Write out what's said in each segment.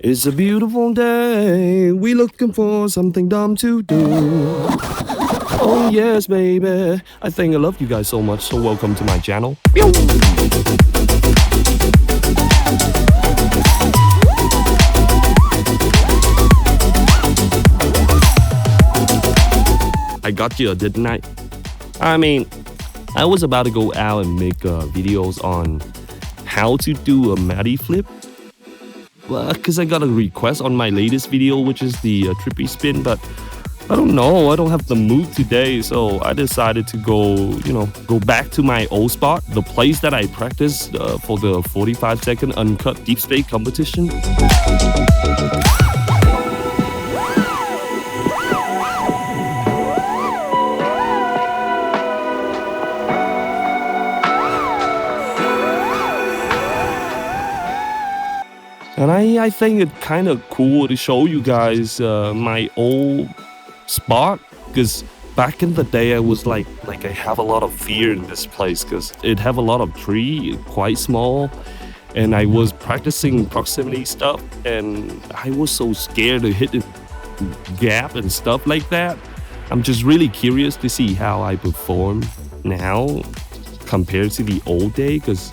It's a beautiful day. We looking for something dumb to do. Oh yes, baby. I think I love you guys so much. So welcome to my channel. I got you, didn't I? I mean, I was about to go out and make videos on how to do a matty flip. Because I got a request on my latest video, which is the trippy spin, but I don't know, I don't have the mood today, so I decided to go back to my old spot, the place that I practiced for the 45-second uncut deep space competition. And I think it's kind of cool to show you guys my old spot, because back in the day I was like I have a lot of fear in this place because it have a lot of tree, quite small, and I was practicing proximity stuff and I was so scared to hit the gap and stuff like that. I'm just really curious to see how I perform now compared to the old day, because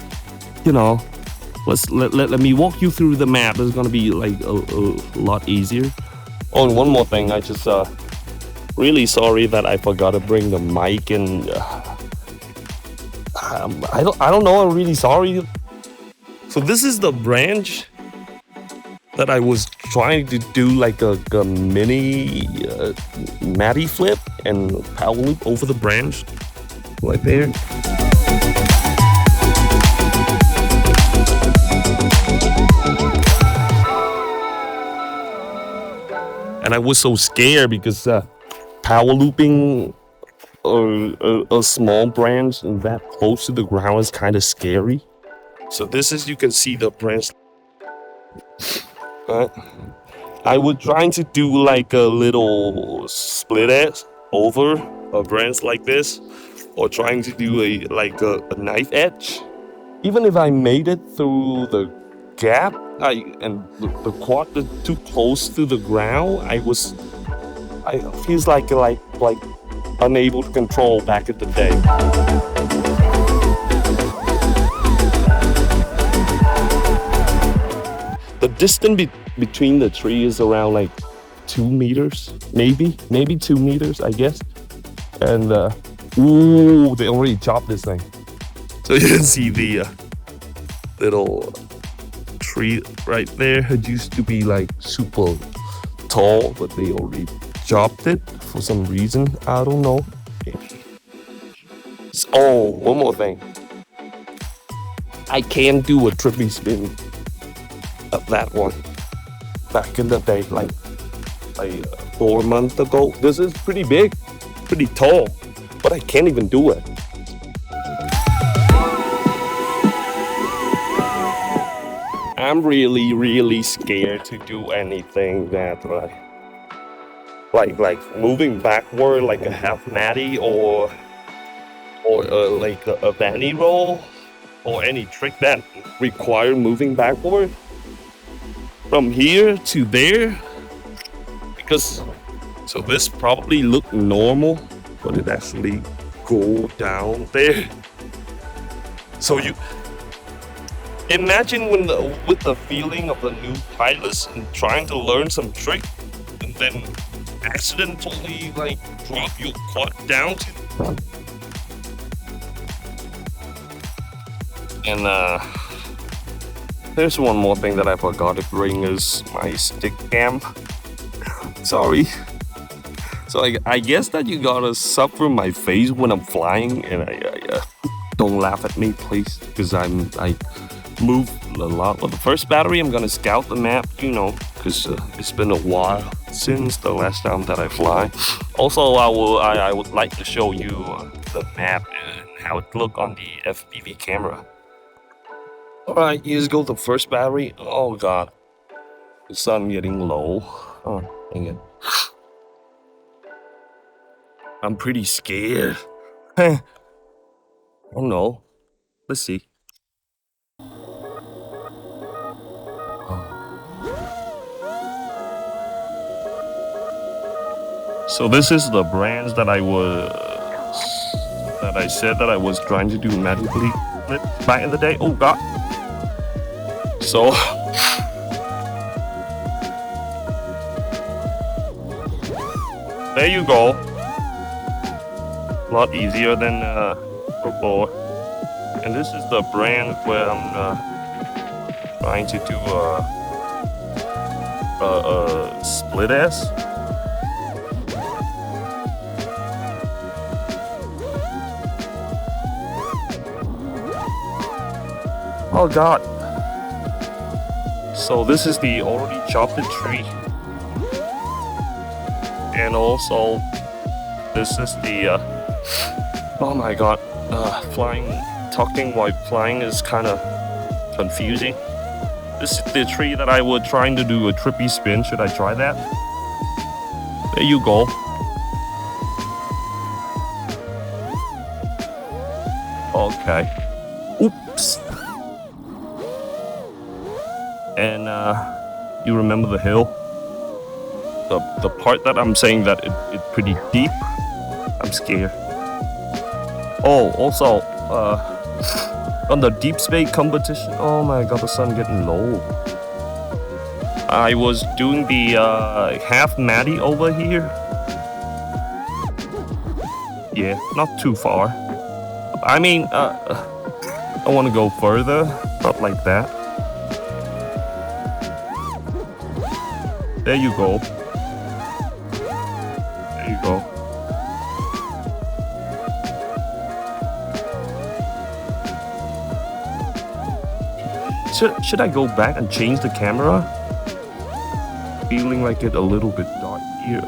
let me walk you through the map. It's gonna be like a lot easier. Oh, and one more thing, I just really sorry that I forgot to bring the mic, and I don't know. I'm really sorry. So this is the branch that I was trying to do like a mini matty flip and power loop over the branch right there. And I was so scared because power looping a small branch that close to the ground is kind of scary. So this is, you can see the branch. I was trying to do like a little split edge over a branch like this, or trying to do a knife edge. Even if I made it through the gap, and the quad is too close to the ground, I feels like unable to control back in the day. The distance between the trees is around like 2 meters, maybe 2 meters, I guess. And ooh, they already chopped this thing. So you can see the little tree right there. It used to be like super tall, but they already chopped it for some reason. I don't know. Oh, one more thing. I can do a trippy spin of that one back in the day, like 4 months ago. This is pretty big, pretty tall, but I can't even do it. I'm really scared to do anything that like moving backward, like a half natty or like a vanny roll, or any trick that require moving backward from here to there. Because so this probably look normal, but it actually go down there. So you imagine with the feeling of the new pilots and trying to learn some trick, and then accidentally like drop your quad down to. And there's one more thing that I forgot to bring, is my stick cam. Sorry. So I guess that you gotta suffer my face when I'm flying, and I don't laugh at me, please, because I move a lot. Well, the first battery, I'm gonna scout the map, because it's been a while since the last time that I fly. Also, I would like to show you the map and how it look on the FPV camera. All right, here's go the first battery. Oh god, the sun getting low. Oh, dang it. I'm pretty scared. Oh no. Let's see. So this is the brands that I said that I was trying to do magically back in the day. Oh god. So there you go. A lot easier than before. And this is the brand where I'm trying to do a split S. Oh god. So this is the already chopped tree. And also this is the oh my god, talking while flying is kind of confusing. This is the tree that I was trying to do a trippy spin. Should I try that? There you go. Okay. Oops. And you remember the hill? The part that I'm saying that it's pretty deep. I'm scared. Oh, also, on the deep space competition. Oh my god, the sun getting low. I was doing the half Maddie over here. Yeah, not too far. I mean, I want to go further, not like that. There you go. There you go. Should I go back and change the camera? Feeling like it a little bit dark here.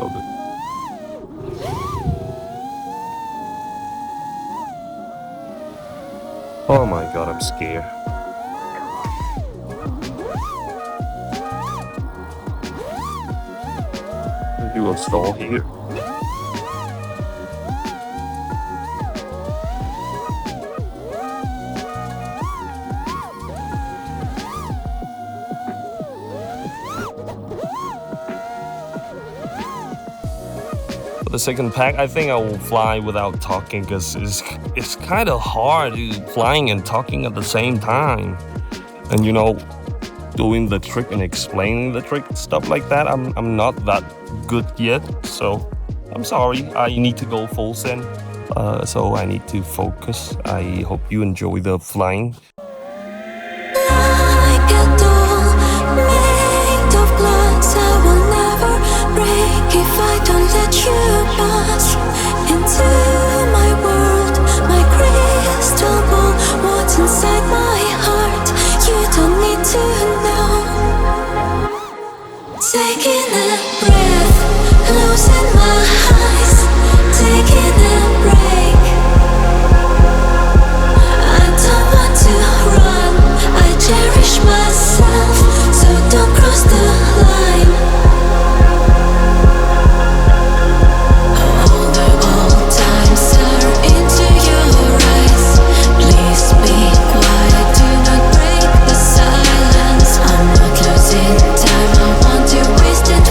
Oh my god, I'm scared. You will stall here. For the second pack, I think I will fly without talking because it's kind of hard flying and talking at the same time. And you know, doing the trick and explaining the trick, stuff like that, I'm not that good yet. So I'm sorry, I need to go full send. So I need to focus. I hope you enjoy the flying. Like a doll made of glass, I will never break if I don't let you pass into my world, my crystal ball. What's inside my heart, you don't need to know. Taking a breath, closing my eyes, taking a break. I don't want to run, I cherish myself, so don't cross the line. All the old times stare into your eyes. Please be quiet, do not break the silence. I'm not losing time, I want to waste it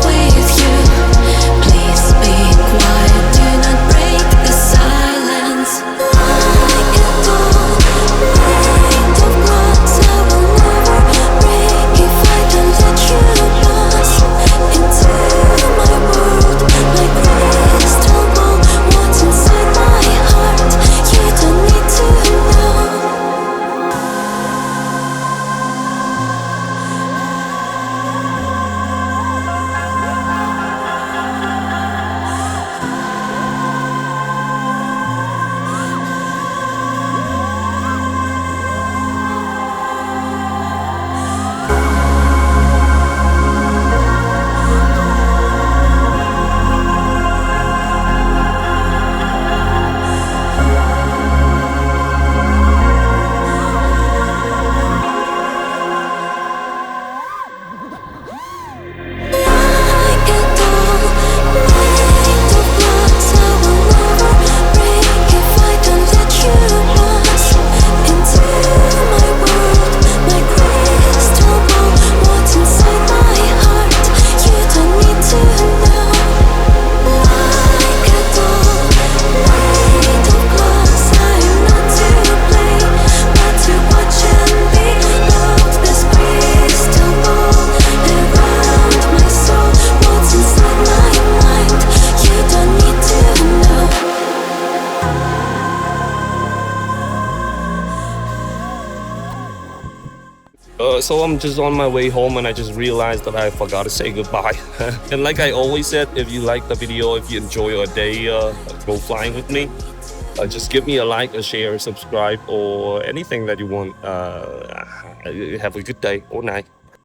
So I'm just on my way home and I just realized that I forgot to say goodbye. And like I always said, if you like the video, if you enjoy your day, go flying with me, just give me a like, a share, a subscribe, or anything that you want. Have a good day or night.